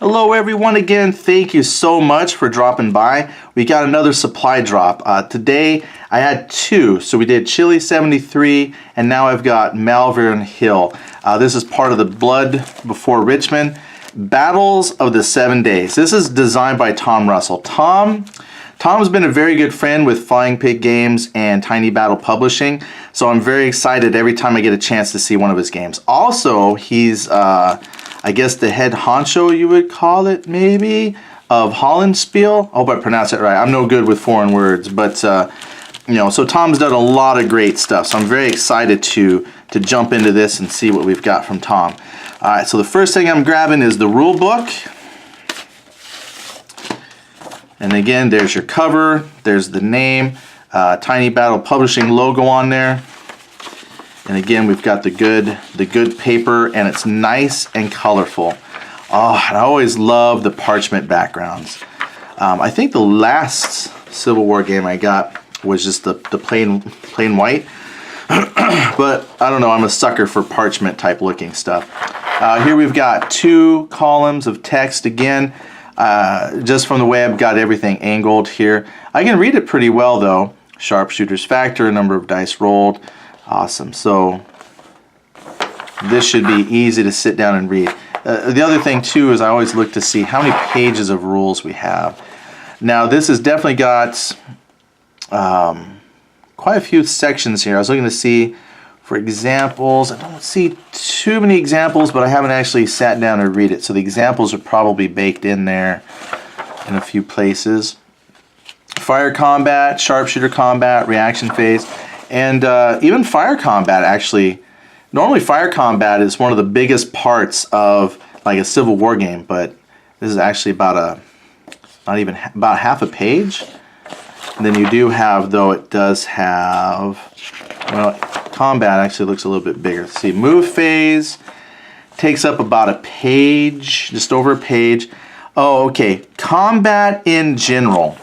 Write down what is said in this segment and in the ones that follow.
Hello everyone again, thank you so much for dropping by. We got another supply drop. Today I had two, so we did Chile 73 and now I've got Malvern Hill. This is part of the Blood Before Richmond Battles of the 7 Days. This is designed by Tom Russell. Tom's been a very good friend with Flying Pig Games and Tiny Battle Publishing, so I'm very excited every time I get a chance to see one of his games. Also, he's I guess the head honcho, you would call it, maybe, of Hollandspiel. I hope I pronounced it right. I'm no good with foreign words, but so Tom's done a lot of great stuff. So I'm very excited to jump into this and see what we've got from Tom. All right, so the first thing I'm grabbing is the rule book. And again, there's your cover. There's the name, Tiny Battle Publishing logo on there. And again, we've got the good paper, and it's nice and colorful. Oh, and I always love the parchment backgrounds. I think the last Civil War game I got was just the plain white. But I don't know, I'm a sucker for parchment type looking stuff. Here we've got 2 columns of text again. Just from the way I've got everything angled here. I can read it pretty well though. Sharpshooter's factor, number of dice rolled. Awesome. So this should be easy to sit down and read. The other thing too is I always look to see how many pages of rules we have. Now this has definitely got quite a few sections here. I was looking to see for examples. I don't see too many examples, but I haven't actually sat down and read it. So the examples are probably baked in there in a few places. Fire combat, sharpshooter combat, reaction phase. And even fire combat, actually, normally fire combat is one of the biggest parts of like a Civil War game, but this is actually about about half a page. And then you do have, though it does have, well, combat actually looks a little bit bigger. Let's see, move phase takes up about a page, just over a page. Oh, okay, combat in general.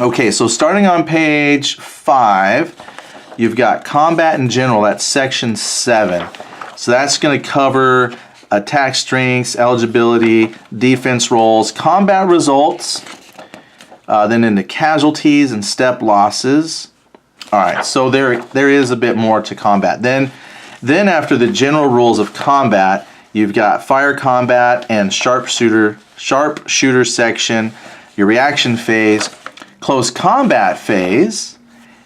Okay, so starting on page 5, you've got combat in general, that's section 7. So that's going to cover attack strengths, eligibility, defense rolls, combat results, then into casualties and step losses. All right, so there is a bit more to combat. Then after the general rules of combat, you've got fire combat and sharpshooter section, your reaction phase, close combat phase,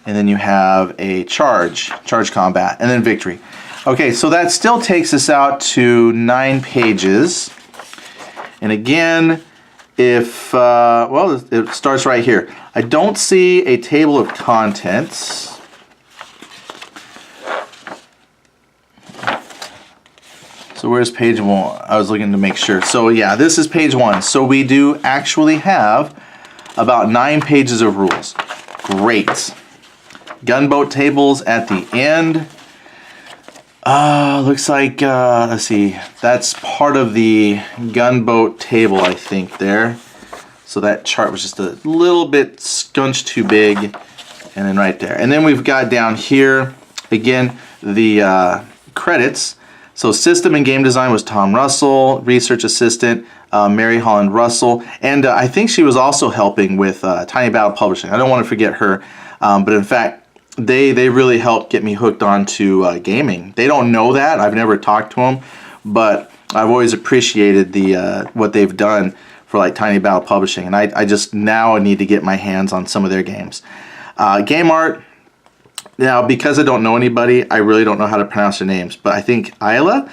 and then you have a charge combat, and then victory. Okay, so that still takes us out to 9 pages. And again, well, it starts right here. I don't see a table of contents. So where's page 1? I was looking to make sure. So yeah, this is page 1. So we do actually have about 9 pages of rules. Great. Gunboat tables at the end. Looks like, let's see, that's part of the gunboat table, I think, there. So that chart was just a little bit scunched too big. And then right there. And then we've got down here, again, the credits. So system and game design was Tom Russell, research assistant, Mary Holland Russell. And I think she was also helping with Tiny Battle Publishing. I don't want to forget her. But in fact, they really helped get me hooked onto gaming. They don't know that. I've never talked to them, but I've always appreciated what they've done for like Tiny Battle Publishing, and I just now need to get my hands on some of their games. Game art. Now, because I don't know anybody, I really don't know how to pronounce their names, but I think Isla,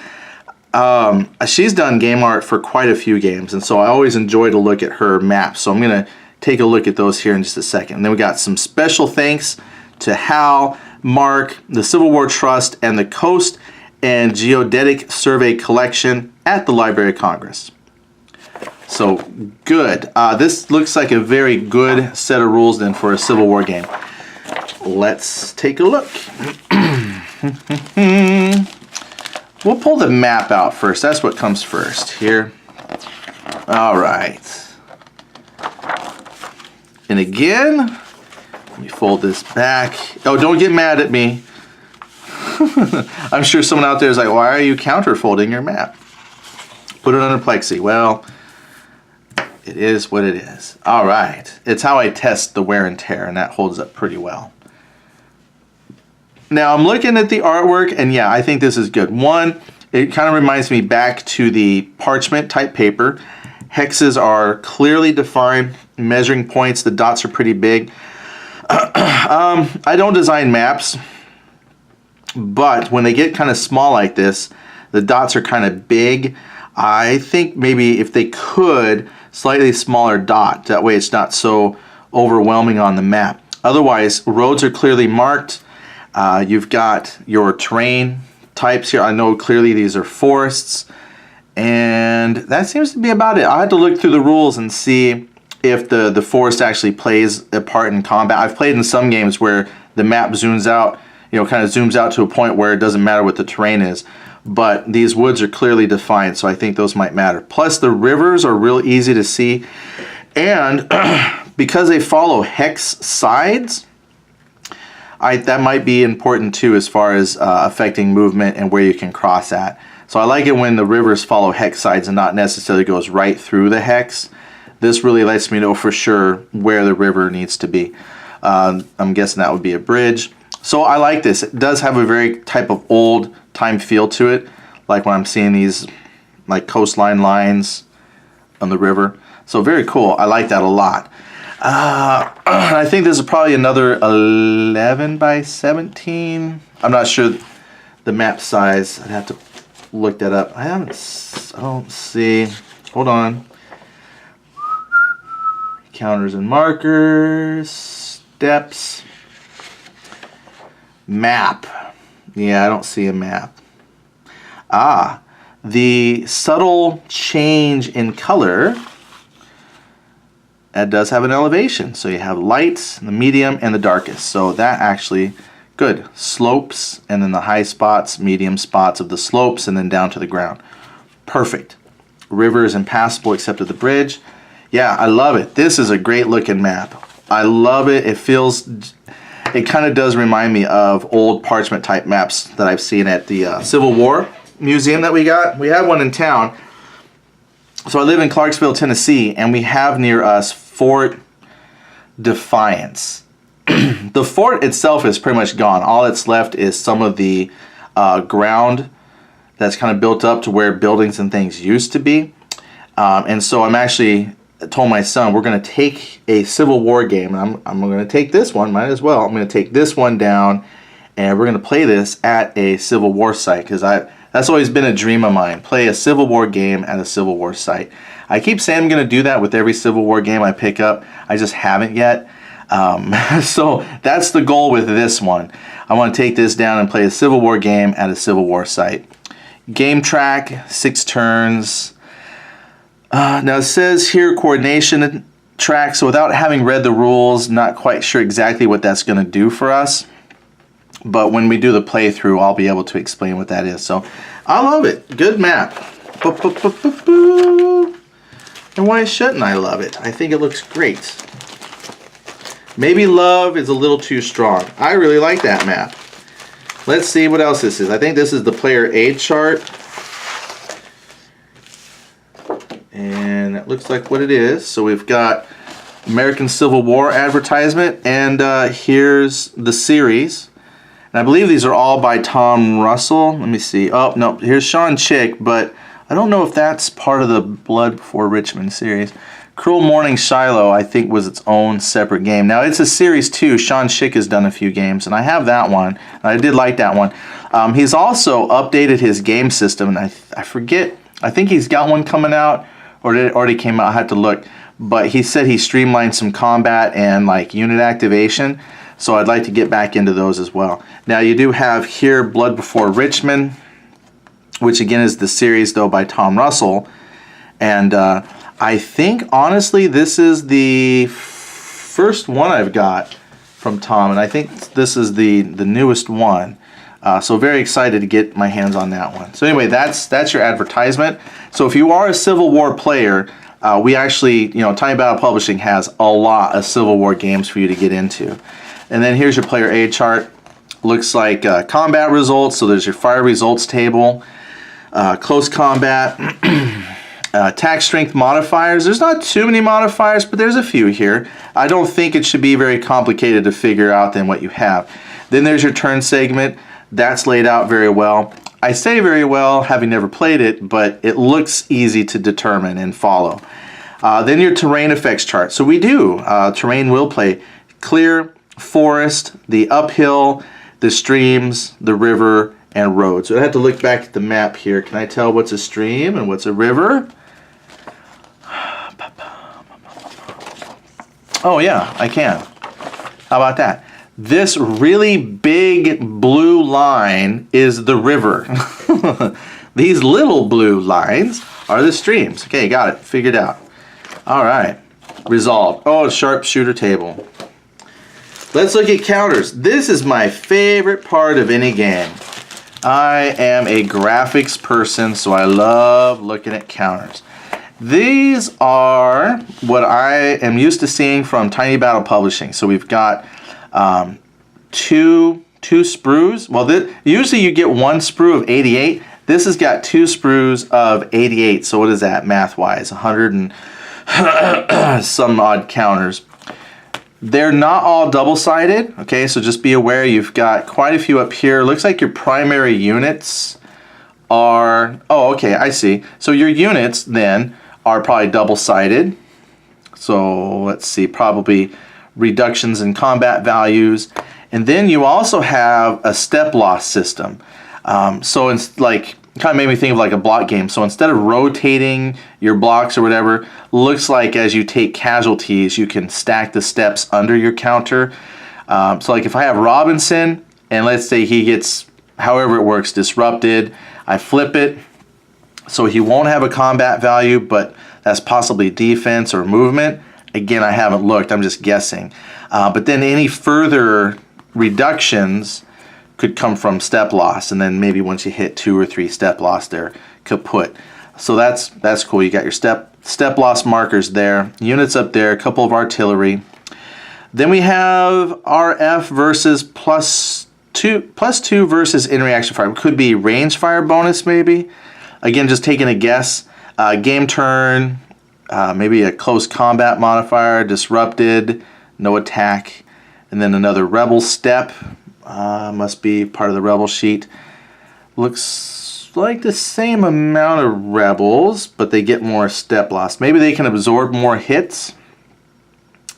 she's done game art for quite a few games, and so I always enjoy to look at her maps. So I'm going to take a look at those here in just a second. And then we got some special thanks to Hal, Mark, the Civil War Trust, and the Coast and Geodetic Survey Collection at the Library of Congress. So good. This looks like a very good set of rules then for a Civil War game. Let's take a look. We'll pull the map out first. That's what comes first here. All right. And again, let me fold this back. Oh, don't get mad at me. I'm sure someone out there is like, why are you counterfolding your map? Put it under plexi. Well, It is what it is. All right. It's how I test the wear and tear, and that holds up pretty well. Now I'm looking at the artwork, and yeah, I think this is good. One, it kind of reminds me back to the parchment type paper. Hexes are clearly defined, measuring points, the dots are pretty big. I don't design maps, but when they get kind of small like this, the dots are kind of big. I think maybe if they could, slightly smaller dot, that way it's not so overwhelming on the map. Otherwise, roads are clearly marked. You've got your terrain types here. I know clearly these are forests, and that seems to be about it. I had to look through the rules and see if the forest actually plays a part in combat. I've played in some games where the map zooms out, kind of zooms out to a point where it doesn't matter what the terrain is. But these woods are clearly defined, so I think those might matter. Plus, the rivers are real easy to see, and because they follow hex sides, that might be important too as far as affecting movement and where you can cross at. So I like it when the rivers follow hex sides and not necessarily goes right through the hex. This really lets me know for sure where the river needs to be. I'm guessing that would be a bridge. So I like this. It does have a very type of old time feel to it, like when I'm seeing these like coastline lines on the river. So very cool. I like that a lot. I think this is probably another 11 by 17. I'm not sure the map size. I'd have to look that up. I don't see. Hold on. Counters and markers. Steps. Map. Yeah, I don't see a map. The subtle change in color. That does have an elevation. So you have light, the medium, and the darkest. So that actually, good. Slopes, and then the high spots, medium spots of the slopes, and then down to the ground. Perfect. River is impassable except at the bridge. Yeah, I love it. This is a great looking map. I love it. It kind of does remind me of old parchment type maps that I've seen at the Civil War Museum that we got. We have one in town. So I live in Clarksville, Tennessee, and we have near us Fort Defiance. The fort itself is pretty much gone. All that's left is some of the ground that's kind of built up to where buildings and things used to be. And so I'm actually told my son we're going to take a Civil War game. And I'm going to take this one, might as well. I'm going to take this one down, and we're going to play this at a Civil War site, because that's always been a dream of mine. Play a Civil War game at a Civil War site. I keep saying I'm going to do that with every Civil War game I pick up. I just haven't yet. So that's the goal with this one. I want to take this down and play a Civil War game at a Civil War site. Game track, 6 turns. Now it says here coordination track. So without having read the rules, not quite sure exactly what that's going to do for us. But when we do the playthrough, I'll be able to explain what that is. So I love it. Good map. And why shouldn't I love it? I think it looks great. Maybe love is a little too strong. I really like that map. Let's see what else this is. I think this is the player aid chart. And it looks like what it is. So we've got American Civil War advertisement. And here's the series. And I believe these are all by Tom Russell. Let me see. Oh, no. Here's Sean Chick. But I don't know if that's part of the Blood Before Richmond series. Cruel Morning Shiloh, I think, was its own separate game. Now, it's a series too. Sean Chick has done a few games, and I have that one. I did like that one. He's also updated his game system, and I forget. I think he's got one coming out, or it already came out. I had to look. But he said he streamlined some combat and like unit activation, so I'd like to get back into those as well. Now, you do have here Blood Before Richmond, which again is the series, though, by Tom Russell. And I think, honestly, this is the first one I've got from Tom, and I think this is the newest one. So very excited to get my hands on that one. So anyway, that's your advertisement. So if you are a Civil War player, we actually, Time Battle Publishing has a lot of Civil War games for you to get into. And then here's your player aid chart. Looks like combat results. So there's your fire results table, close combat. Attack strength modifiers. There's not too many modifiers, but there's a few here. I don't think it should be very complicated to figure out than what you have. Then there's your turn segment. That's laid out very well. I say very well, having never played it, but it looks easy to determine and follow. Then your terrain effects chart. So we do. Terrain will play clear, forest, the uphill, the streams, the river, and road. So I have to look back at the map here. Can I tell what's a stream and what's a river? Oh yeah, I can. How about that? This really big blue line is the river. These little blue lines are the streams. Okay, got it. Figured out. All right. Resolved. Oh, sharpshooter table. Let's look at counters. This is my favorite part of any game. I am a graphics person, so I love looking at counters. These are what I am used to seeing from Tiny Battle Publishing. So we've got two sprues. Well, usually you get one sprue of 88. This has got two sprues of 88. So what is that math-wise? 100 and some odd counters. They're not all double-sided. Okay, so just be aware you've got quite a few up here. Looks like your primary units are... Oh, okay, I see. So your units then are probably double-sided. So let's see, probably reductions in combat values. And then you also have a step loss system. So it's like, kind of made me think of like a block game. So instead of rotating your blocks or whatever, looks like as you take casualties, you can stack the steps under your counter. So like if I have Robinson, and let's say he gets, however it works, disrupted, I flip it, so he won't have a combat value, but that's possibly defense or movement. Again, I haven't looked, I'm just guessing. But then any further reductions could come from step loss, and then maybe once you hit 2 or 3 step loss, they're kaput. So that's cool. You got your step loss markers there, units up there, a couple of artillery. Then we have RF versus plus two versus in reaction fire. Could be range fire bonus maybe. Again, just taking a guess. Game turn, maybe a close combat modifier, disrupted, no attack, and then another rebel step. Must be part of the rebel sheet. Looks like the same amount of rebels, but they get more step loss. Maybe they can absorb more hits.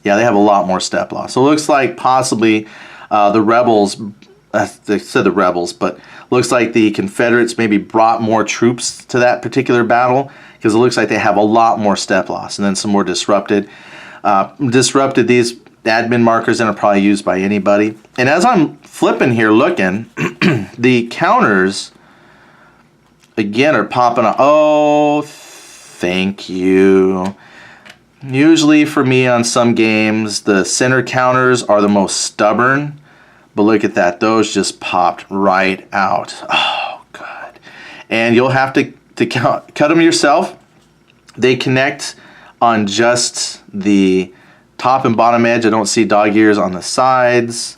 Yeah, they have a lot more step loss. So it looks like possibly the rebels, they said the rebels, but looks like the Confederates maybe brought more troops to that particular battle, because it looks like they have a lot more step loss, and then some more disrupted. Disrupted, these admin markers then are probably used by anybody. And as I'm flipping here looking, the counters again are popping up. Oh, thank you. Usually for me on some games, the center counters are the most stubborn, but look at that, those just popped right out. Oh, good. And you'll have to cut them yourself. They connect on just the top and bottom edge. I don't see dog ears on the sides.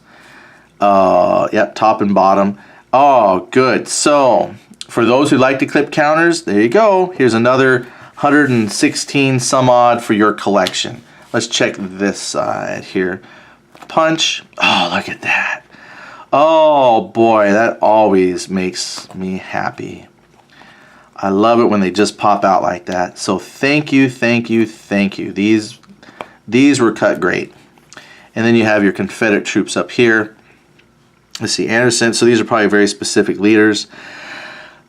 Yep, top and bottom. Oh, good. So for those who like to clip counters, there you go. Here's another 116 some odd for your collection. Let's check this side here. Punch. Oh, look at that. Oh boy, that always makes me happy. I love it when they just pop out like that. So thank you, thank you, thank you. These were cut great. And then you have your Confederate troops up here. Let's see, Anderson. So these are probably very specific leaders.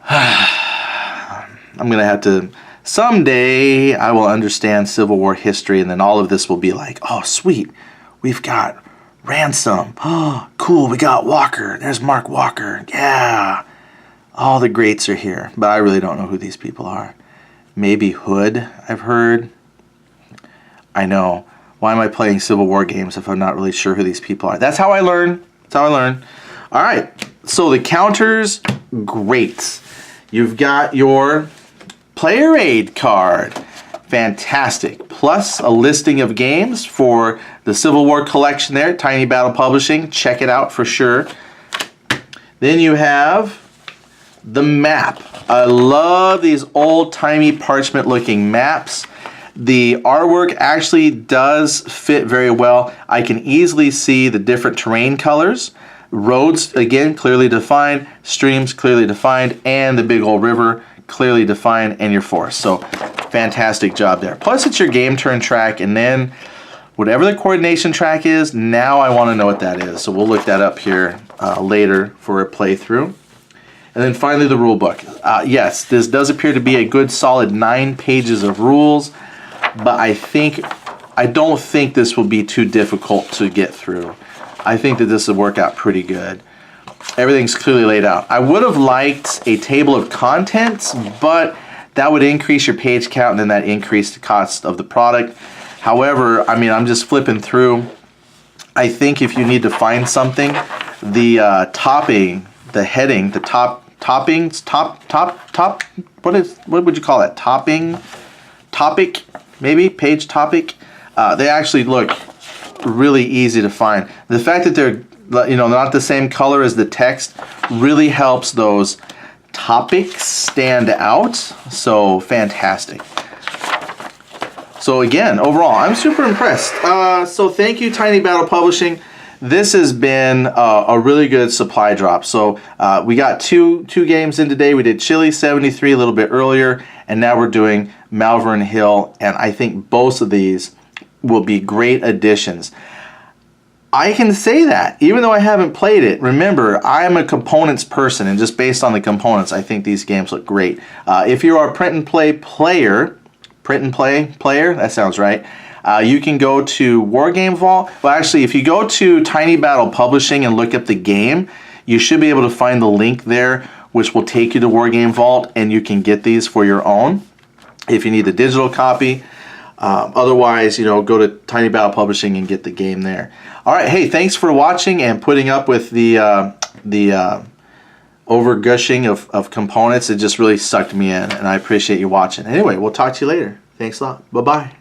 I'm going to have to, someday I will understand Civil War history, and then all of this will be like, oh, sweet, we've got Ransom. Oh, cool, we got Walker. There's Mark Walker. Yeah. All the greats are here, but I really don't know who these people are. Maybe Hood, I've heard. I know. Why am I playing Civil War games if I'm not really sure who these people are? That's how I learn. That's how I learn. All right. So the counters, great. You've got your player aid card. Fantastic. Plus a listing of games for the Civil War collection there, Tiny Battle Publishing. Check it out for sure. Then you have the map. I love these old-timey parchment-looking maps. The artwork actually does fit very well. I can easily see the different terrain colors. Roads, again, clearly defined. Streams, clearly defined. And the big old river, clearly defined. And your forest. So, fantastic job there. Plus, it's your game turn track. And then, whatever the coordination track is, now I want to know what that is. So, we'll look that up here later for a playthrough. And then finally, the rule book. Yes, this does appear to be a good solid 9 pages of rules. But I don't think this will be too difficult to get through. I think that this will work out pretty good. Everything's clearly laid out. I would have liked a table of contents, but that would increase your page count and then that increased the cost of the product. However, I mean, I'm just flipping through. I think if you need to find something, the topping, the heading, the toppings, what would you call that? Topic, maybe, page topic. They actually look really easy to find. The fact that they're, you know, not the same color as the text really helps those topics stand out. So fantastic. So again, overall, I'm super impressed. So thank you, Tiny Battle Publishing. This has been a really good supply drop. So we got two games in today. We did Chile 73 a little bit earlier, and now we're doing Malvern Hill, and I think both of these will be great additions. I can say that, even though I haven't played it. Remember, I'm a components person, and just based on the components, I think these games look great. If you are a print and play player, that sounds right, you can go to Wargame Vault. Well, actually, if you go to Tiny Battle Publishing and look up the game, you should be able to find the link there, which will take you to Wargame Vault, and you can get these for your own if you need the digital copy. Otherwise, you know, go to Tiny Battle Publishing and get the game there. All right, hey, thanks for watching and putting up with the over-gushing of components. It just really sucked me in, and I appreciate you watching. Anyway, we'll talk to you later. Thanks a lot. Bye-bye.